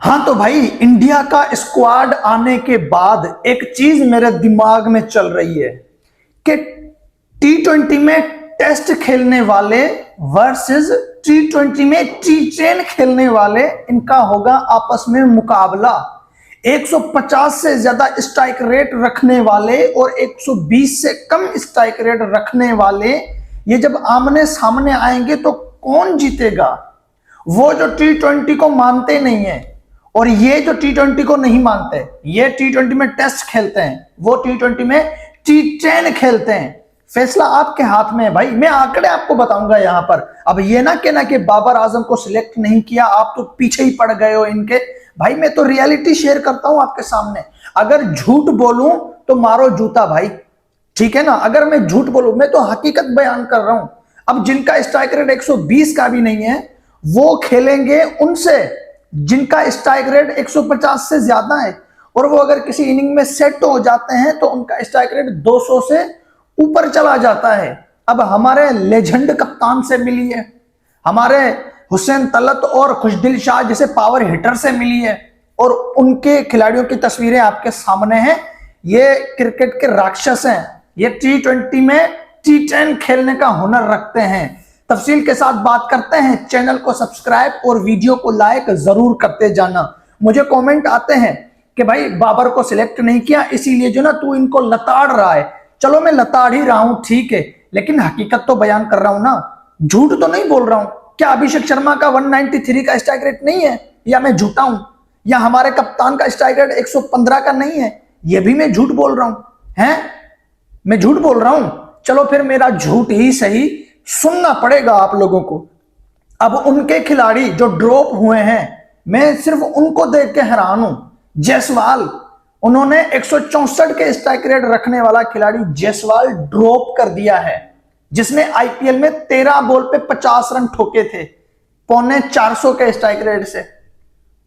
हाँ तो भाई, इंडिया का स्क्वाड आने के बाद एक चीज मेरे दिमाग में चल रही है कि T20 में टेस्ट खेलने वाले वर्सेस T20 में T10 खेलने वाले, इनका होगा आपस में मुकाबला। 150 से ज्यादा स्ट्राइक रेट रखने वाले और 120 से कम स्ट्राइक रेट रखने वाले, ये जब आमने सामने आएंगे तो कौन जीतेगा? वो जो T20 को मानते नहीं है और ये जो T20 को नहीं मानते, ये T20 में टेस्ट खेलते हैं, वो T20 में T10 खेलते हैं। फैसला आपके हाथ में है भाई। मैं आंकड़े आपको बताऊंगा यहां पर। अब ये ना कहना कि बाबर आजम को सिलेक्ट नहीं किया, आप तो पीछे ही पड़ गए हो इनके। भाई मैं तो रियलिटी शेयर करता हूं आपके सामने। अगर झूठ बोलूं तो मारो जूता भाई, ठीक है ना। अगर मैं झूठ बोलूं, मैं तो हकीकत बयान कर रहा हूं। अब जिनका स्ट्राइक रेट 120 का भी नहीं है, वो खेलेंगे उनसे जिनका स्ट्राइक रेट 150 से ज्यादा है, और वो अगर किसी इनिंग में सेट हो जाते हैं तो उनका स्ट्राइक रेट 200 से ऊपर चला जाता है। अब हमारे लेजेंड कप्तान से मिली है, हमारे हुसैन तलत और खुशदिल शाह जैसे पावर हिटर से मिली है, और उनके खिलाड़ियों की तस्वीरें आपके सामने हैं। ये क्रिकेट के राक्षस हैं। ये T20 में T10 खेलने का हुनर रखते हैं। तफसील के साथ बात करते हैं। चैनल को सब्सक्राइब और वीडियो को लाइक जरूर करते जाना। मुझे कमेंट आते हैं कि भाई बाबर को सिलेक्ट नहीं किया, इसीलिए जो ना तू इनको लताड़ रहा है। चलो मैं लताड़ ही रहा हूं, ठीक है, लेकिन हकीकत तो बयान कर रहा हूं ना, झूठ तो नहीं बोल रहा हूं। क्या अभिषेक शर्मा का 193 का स्ट्राइक रेट नहीं है, या मैं झूठा हूं? या हमारे कप्तान का स्ट्राइक रेट 115 का नहीं है, ये भी मैं झूठ बोल रहा हूं? हैं, मैं झूठ बोल रहा हूं? चलो फिर मेरा झूठ ही सही सुनना पड़ेगा आप लोगों को। अब उनके खिलाड़ी जो ड्रॉप हुए हैं, मैं सिर्फ उनको देख के हैरान हूं। जायसवाल, उन्होंने 164 के स्ट्राइक रेट रखने वाला खिलाड़ी जायसवाल ड्रॉप कर दिया है, जिसने आईपीएल में 13 बॉल पे 50 रन ठोके थे, 450 के स्ट्राइक रेट से।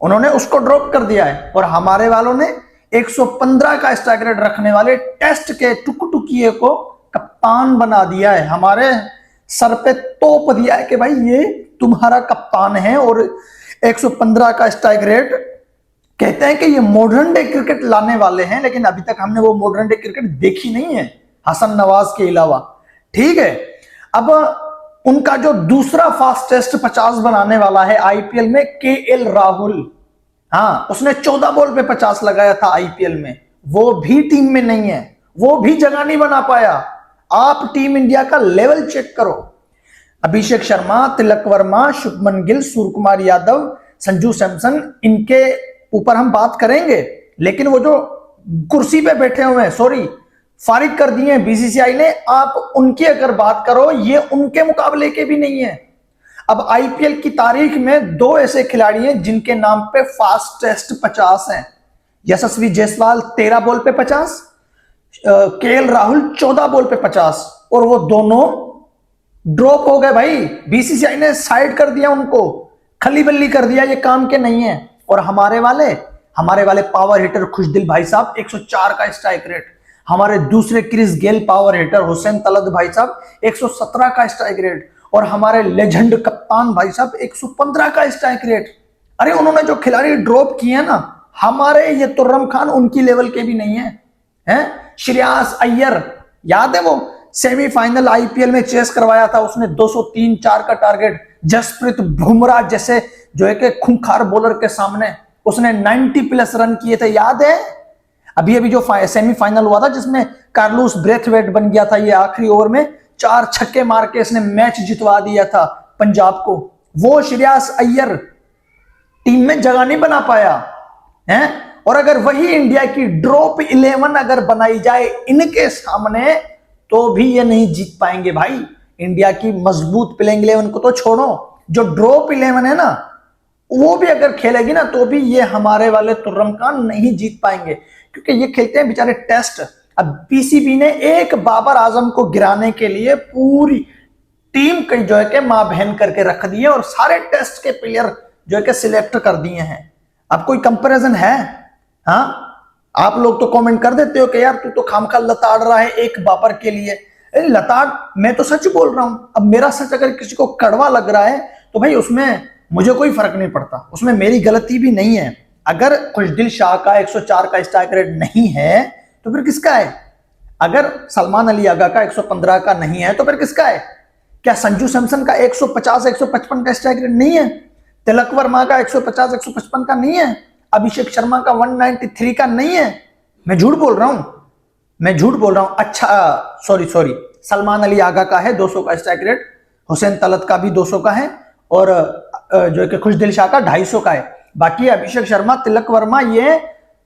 उन्होंने उसको ड्रॉप कर दिया है। और हमारे वालों ने 115 का स्ट्राइक रेट रखने वाले टेस्ट के टुकटुकिए को कप्तान बना दिया है। हमारे सर पे तोप दिया है कि भाई ये तुम्हारा कप्तान है। और 115 का स्ट्राइक रेट, कहते हैं कि ये मॉडर्न डे क्रिकेट लाने वाले हैं, लेकिन अभी तक हमने वो मॉडर्न डे क्रिकेट देखी नहीं है हसन नवाज के अलावा, ठीक है। अब उनका जो दूसरा फास्टेस्ट 50 बनाने वाला है आईपीएल में, केएल राहुल। हाँ, उसने 14 बॉल पे 50 लगाया था आईपीएल में। वो भी टीम में नहीं है, वो भी जगह नहीं बना पाया। आप टीम इंडिया का लेवल चेक करो। अभिषेक शर्मा, तिलक वर्मा, शुभमन गिल, सूर्य कुमार यादव, संजू सैमसन, इनके ऊपर हम बात करेंगे, लेकिन वो जो कुर्सी पे बैठे हुए हैं, सॉरी, फारिग कर दिए हैं बीसीसीआई ने, आप उनकी अगर बात करो, ये उनके मुकाबले के भी नहीं है। अब आईपीएल की तारीख में 2 ऐसे खिलाड़ी हैं जिनके नाम पे फास्टेस्ट 50 हैं। यशस्वी जायसवाल 13 बॉल पे 50, केएल राहुल 14 बॉल पे 50, और वो दोनों ड्रॉप हो गए भाई। बीसीसीआई ने साइड कर दिया उनको, खली बल्ली कर दिया, ये काम के नहीं है। और हमारे वाले पावर हिटर खुशदिल भाई साहब 104 का स्ट्राइक रेट, हमारे दूसरे Chris Gayle power hitter Hussain Talat भाई साहब 117 का स्ट्राइक रेट, और हमारे लेजेंड कप्तान भाई साहब 115 का स्ट्राइक रेट। अरे उन्होंने जो खिलाड़ी ड्रॉप किए ना, हमारे ये तुर्रम खान उनकी लेवल के भी नहीं है, हैं? श्रेयस अय्यर, याद है वो सेमीफाइनल आईपीएल में चेस करवाया था उसने, 203-4 का टारगेट। जसप्रीत बुमराह जैसे जो है कि खूंखार बॉलर के सामने उसने 90+ रन किए थे, याद है? अभी जो सेमीफाइनल हुआ था जिसमें कार्लोस ब्रेथवेट बन गया था, ये आखिरी ओवर में 4 छक्के मार के इसने मैच जितवा दिया था पंजाब को। वो श्रेयस अय्यर टीम में जगह नहीं बना पाया है। और अगर वही इंडिया की ड्रॉप 11 अगर बनाई जाए इनके सामने, तो भी ये नहीं जीत पाएंगे भाई। इंडिया की मजबूत प्लेइंग 11 को तो छोड़ो, जो ड्रॉप 11 है ना, वो भी अगर खेलेगी ना, तो भी ये हमारे वाले तुर्रम खान नहीं जीत पाएंगे, क्योंकि ये खेलते हैं बेचारे टेस्ट। अब पीसीबी ने एक बाबर आजम को गिराने के लिए पूरी टीम की जो है कि मां बहन करके रख दी है, और सारे टेस्ट के प्लेयर जो है कि सिलेक्ट कर दिए हैं। अब कोई कंपैरिजन है? हाँ, आप लोग तो कमेंट कर देते हो कि यार तू तो खामखा लताड़ रहा है एक बाबर के लिए। लताड़, मैं तो सच बोल रहा हूं। अब मेरा सच अगर किसी को कड़वा लग रहा है तो भाई उसमें मुझे कोई फर्क नहीं पड़ता, उसमें मेरी गलती भी नहीं है। अगर खुशदिल शाह का 104 का स्ट्राइक रेट नहीं है तो फिर किसका है? अगर सलमान अली आगा का 115 का नहीं है तो फिर किसका है? क्या संजू सैमसन का 150 155 का स्ट्राइक रेट नहीं है? तिलक वर्मा का 150 155 का नहीं है? अभिषेक शर्मा का 193 का नहीं है? मैं झूठ बोल रहा हूं, मैं झूठ बोल रहा हूं। अच्छा सॉरी, सलमान अली आगा का है 200 का स्ट्राइक रेट, हुसैन तलत का भी 200 का है, और जो कि खुशदिल शाह का 250 का है। बाकी अभिषेक शर्मा, तिलक वर्मा ये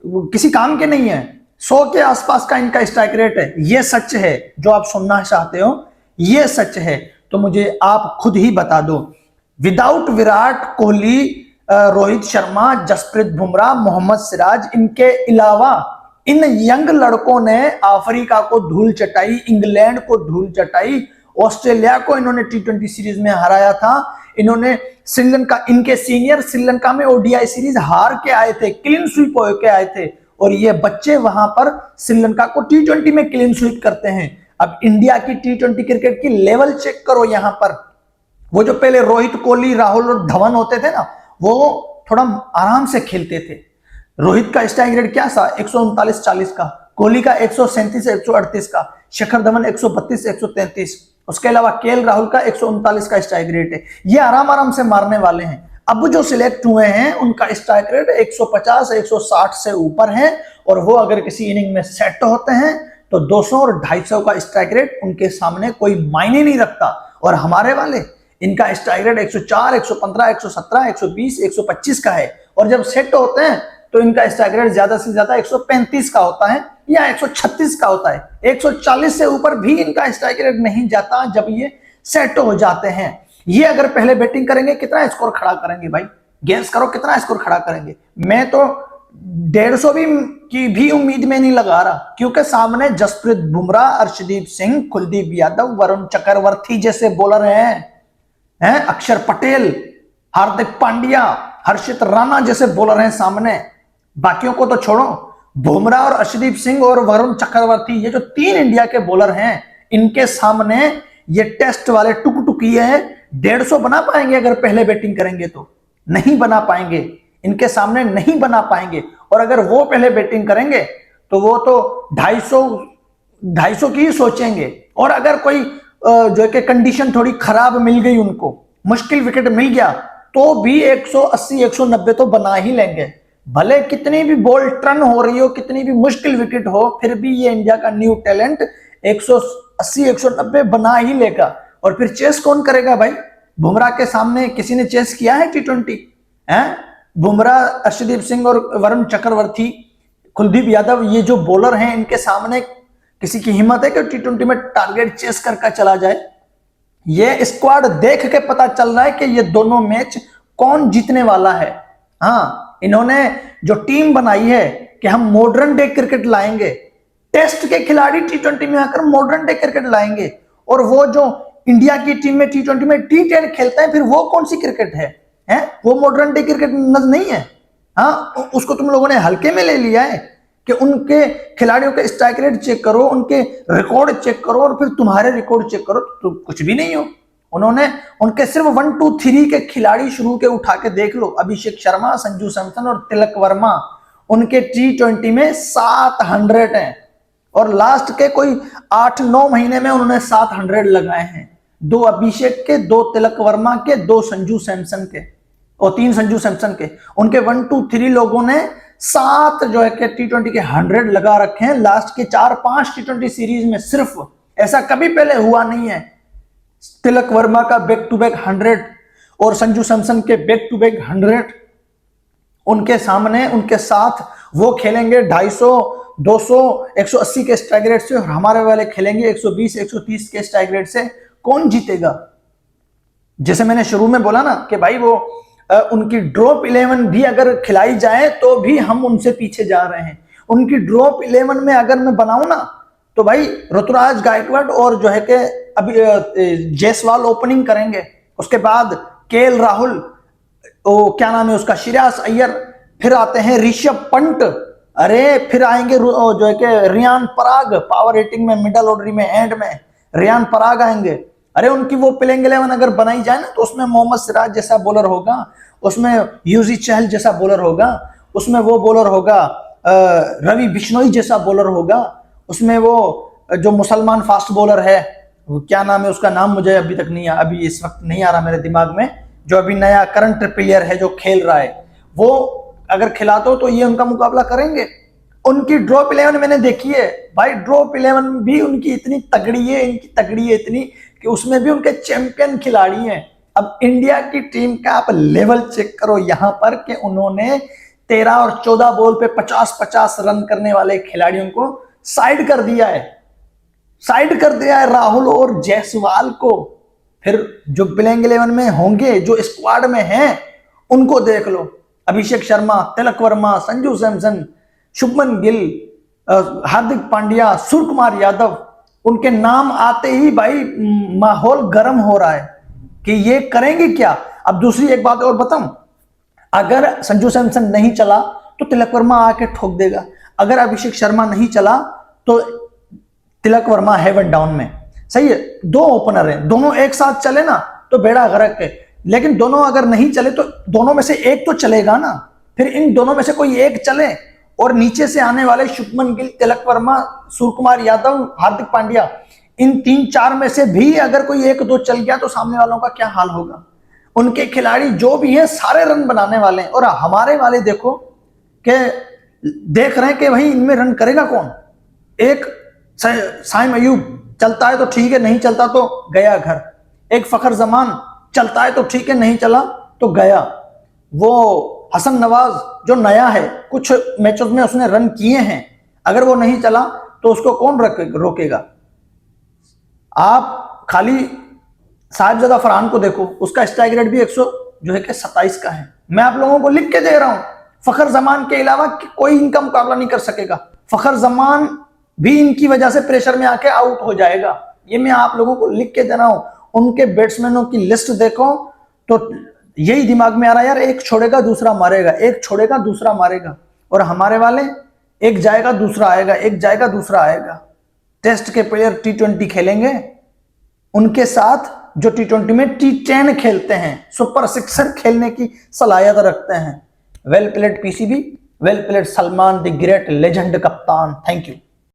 किसी काम के नहीं है। 100 के आसपास का इनका स्ट्राइक रेट है। ये सच है जो आप सुनना चाहते हो, ये सच है तो मुझे आप खुद ही बता दो। विदाउट विराट कोहली, रोहित शर्मा, जसप्रीत बुमराह, मोहम्मद सिराज, इनके अलावा इन यंग लड़कों ने अफ्रीका को धूल चटाई, इंग्लैंड को धूल चटाई, ऑस्ट्रेलिया को इन्होंने T20 सीरीज में हराया था। इन्होंने श्रीलंका, इनके सीनियर श्रीलंका में ओडीआई सीरीज हार के आए थे, क्लीन स्वीप होके आए थे, और ये बच्चे वहां पर श्रीलंका को T20 में क्लीन स्वीप करते हैं। अब इंडिया की T20 क्रिकेट की लेवल चेक करो। यहां पर वो जो पहले रोहित, कोहली, राहुल और धवन होते थे ना, वो थोड़ा आराम से खेलते थे। रोहित का स्ट्राइक रेट क्या था? 139-40 का, कोहली का 137-138 का, शिखर धवन 132-133, उसके अलावा केएल राहुल का 139 का स्ट्राइक रेट है। ये आराम आराम से मारने वाले हैं। अब जो सिलेक्ट हुए हैं उनका स्ट्राइक रेट 150-160 से ऊपर है, और वो अगर किसी इनिंग में सेट होते हैं तो 200 और 250 का स्ट्राइक रेट उनके सामने कोई मायने नहीं रखता। और हमारे वाले, इनका स्ट्राइक रेट 104, 115, 117, 120, 125 का है, और जब सेट होते हैं तो इनका स्ट्राइक रेट ज्यादा से ज्यादा 135 का होता है या 136 का होता है। 140 से ऊपर भी इनका स्ट्राइक रेट नहीं जाता जब ये सेट हो जाते हैं। ये अगर पहले बैटिंग करेंगे कितना स्कोर खड़ा करेंगे भाई? गेस करो कितना स्कोर खड़ा करेंगे? मैं तो 150 भी की भी उम्मीद में नहीं लगा रहा, क्योंकि सामने जसप्रीत बुमराह, अर्शदीप सिंह, कुलदीप यादव, वरुण चक्रवर्ती जैसे बॉलर हैं, अक्षर पटेल, हार्दिक पांड्या, हर्षित राणा जैसे बॉलर हैं सामने। बाकियों को तो छोड़ो, बुमराह और अर्शदीप सिंह और वरुण चक्रवर्ती, ये जो 3 इंडिया के बॉलर हैं, इनके सामने ये टेस्ट वाले टुकटुकी है। 150 बना पाएंगे अगर पहले बैटिंग करेंगे? तो नहीं बना पाएंगे, इनके सामने नहीं बना पाएंगे। और अगर वो पहले बैटिंग करेंगे तो वो तो 250 की ही सोचेंगे। और अगर कोई जो है कि कंडीशन थोड़ी खराब मिल गई, उनको मुश्किल विकेट मिल गया, तो भी 180 190 तो बना ही लेंगे। भले कितनी भी बॉल टर्न हो रही हो, कितनी भी मुश्किल विकेट हो, फिर भी ये इंडिया का न्यू टैलेंट 180 190 बना ही लेगा। और फिर चेस कौन करेगा भाई? बुमराह के सामने किसी ने चेस किया है T20? बुमराह, अर्शदीप सिंह और वरुण चक्रवर्ती, कुलदीप यादव, ये जो बॉलर हैं, इनके सामने किसी की हिम्मत है कि T20 में टारगेट चेस करके चला जाए? ये स्क्वाड देख के पता चल रहा है कि ये दोनों मैच कौन जीतने वाला है। हाँ, इन्होंने जो टीम बनाई है कि हम मॉडर्न डे क्रिकेट लाएंगे, टेस्ट के खिलाड़ी T20 में आकर मॉडर्न डे क्रिकेट लाएंगे, और वो जो इंडिया की टीम में T20 में T10 खेलते हैं, फिर वो कौन सी क्रिकेट है? वो मॉडर्न डे क्रिकेट नहीं है। हाँ, उसको तुम लोगों ने हल्के में ले लिया है कि उनके खिलाड़ियों के स्ट्राइक रेट चेक करो, उनके रिकॉर्ड चेक करो, और फिर तुम्हारे रिकॉर्ड चेक करो तो कुछ भी नहीं हो। उन्होंने उनके सिर्फ 1 2 3 के खिलाड़ी शुरू के उठा के देख लो, अभिषेक शर्मा, संजू सैमसन और तिलक वर्मा, उनके T20 में 700 हैं, और लास्ट के कोई 8-9 महीने में उन्होंने 700 लगाए हैं। 2 अभिषेक के, 2 तिलक वर्मा के, 2 संजू सैमसन के, और 3 संजू सैमसन के। उनके 1 2 3 लोगों ने 7 जो है कि T20 के 100 लगा रखे हैं लास्ट के 4-5 T20 सीरीज में। सिर्फ ऐसा कभी पहले हुआ नहीं है। तिलक वर्मा का बैक टू बैक 100 और संजू सैमसन के बैक टू बैक 100, उनके सामने, उनके साथ वो खेलेंगे 250, 200, 180 के स्ट्राइक रेट से, और हमारे वाले खेलेंगे 120, 130 के स्ट्राइक रेट से। कौन जीतेगा? जैसे मैंने शुरू में बोला ना कि भाई वो उनकी ड्रॉप 11 भी अगर खिलाई जाए तो भी हम उनसे पीछे जा रहे हैं। उनकी ड्रॉप 11 में अगर मैं बनाऊं ना, तो भाई ऋतुराज गायकवाड़ और जो है कि अभी जायसवाल ओपनिंग करेंगे, उसके बाद केएल राहुल, क्या नाम है उसका, श्रेयस अय्यर, फिर आते हैं ऋषभ पंत, अरे फिर आएंगे जो है कि रियान पराग, पावर रेटिंग में मिडल ऑर्डर में एंड में रियान पराग आएंगे, अरे उनकी वो प्लेइंग 11 अगर बनाई जाए ना, तो उसमें मोहम्मद सिराज जैसा बॉलर होगा, उसमें यूजी चहल जैसा बॉलर होगा, उसमें वो बॉलर होगा रवि बिश्नोई जैसा बॉलर होगा, उसमें वो जो मुसलमान फास्ट बॉलर है, वो क्या नाम है उसका, नाम मुझे अभी तक नहीं, अभी इस वक्त नहीं आ रहा मेरे दिमाग में, जो अभी नया करंट प्लेयर है जो खेल रहा है, वो अगर खिलाते हो तो ये उनका मुकाबला करेंगे। उनकी ड्रॉप 11 मैंने देखी है भाई, ड्रॉप 11 भी उनकी इतनी तगड़ी है, इनकी तगड़ी है इतनी कि उसमें भी उनके चैंपियन खिलाड़ी हैं। अब इंडिया की टीम का आप लेवल चेक करो यहां पर कि उन्होंने 13 और 14 बॉल पे 50-50 रन करने वाले खिलाड़ियों को साइड कर दिया है, साइड कर दिया है राहुल और जायसवाल को। फिर जो प्लेइंग 11 में होंगे, जो स्क्वाड में हैं, उनको देख लो, अभिषेक शर्मा, तिलक वर्मा, संजू सैमसन, शुभमन गिल, हार्दिक पांड्या, सूर्य कुमार यादव, उनके नाम आते ही भाई माहौल गर्म हो रहा है कि ये करेंगे क्या। अब दूसरी एक बात और बताऊं, अगर संजू सैमसन नहीं चला तो तिलक वर्मा आके ठोक देगा, अगर अभिषेक शर्मा नहीं चला तो तिलक वर्मा हेवन डाउन में। सही है, दो ओपनर हैं, दोनों एक साथ चले ना तो बेड़ा गर्क है, लेकिन दोनों अगर नहीं चले तो दोनों में से एक तो चलेगा ना, फिर इन दोनों में से कोई एक चले, और नीचे से आने वाले शुभमन गिल, तिलक वर्मा, सूर्य कुमार यादव, हार्दिक पांड्या, इन 3-4 में से भी अगर कोई एक दो चल गया तो सामने वालों का क्या हाल होगा। उनके खिलाड़ी जो भी हैं सारे रन बनाने वाले हैं, और हमारे वाले देखो कि देख रहे हैं कि भाई इनमें रन करेगा कौन। एक साइम अयूब चलता है तो ठीक है, नहीं चलता तो गया घर। एक फखर जमान चलता है तो ठीक है, नहीं चला तो गया। वो हसन नवाज जो नया है, कुछ मैचों में उसने रन किए हैं, अगर वो नहीं चला तो उसको कौन रोकेगा। आप खाली साहिबजादा फरहान को देखो, उसका स्ट्राइक रेट भी 127 का है। मैं आप लोगों को लिख के दे रहा हूं, फखर जमान के अलावा कोई इनका मुकाबला नहीं कर सकेगा। फखर जमान भी इनकी वजह से प्रेशर में आके आउट हो जाएगा, ये मैं आप लोगों को लिख के दे रहा हूं। उनके बैट्समैनों की लिस्ट देखो तो यही दिमाग में आ रहा है यार, एक छोड़ेगा दूसरा मारेगा, एक छोड़ेगा दूसरा मारेगा, और हमारे वाले एक जाएगा दूसरा आएगा, एक जाएगा दूसरा आएगा। टेस्ट के प्लेयर T20 खेलेंगे, उनके साथ जो T20 में T10 खेलते हैं, सुपर सिक्सर खेलने की सलाहियत रखते हैं। Well played PCB, well played Salman the great legend कप्तान। Thank you.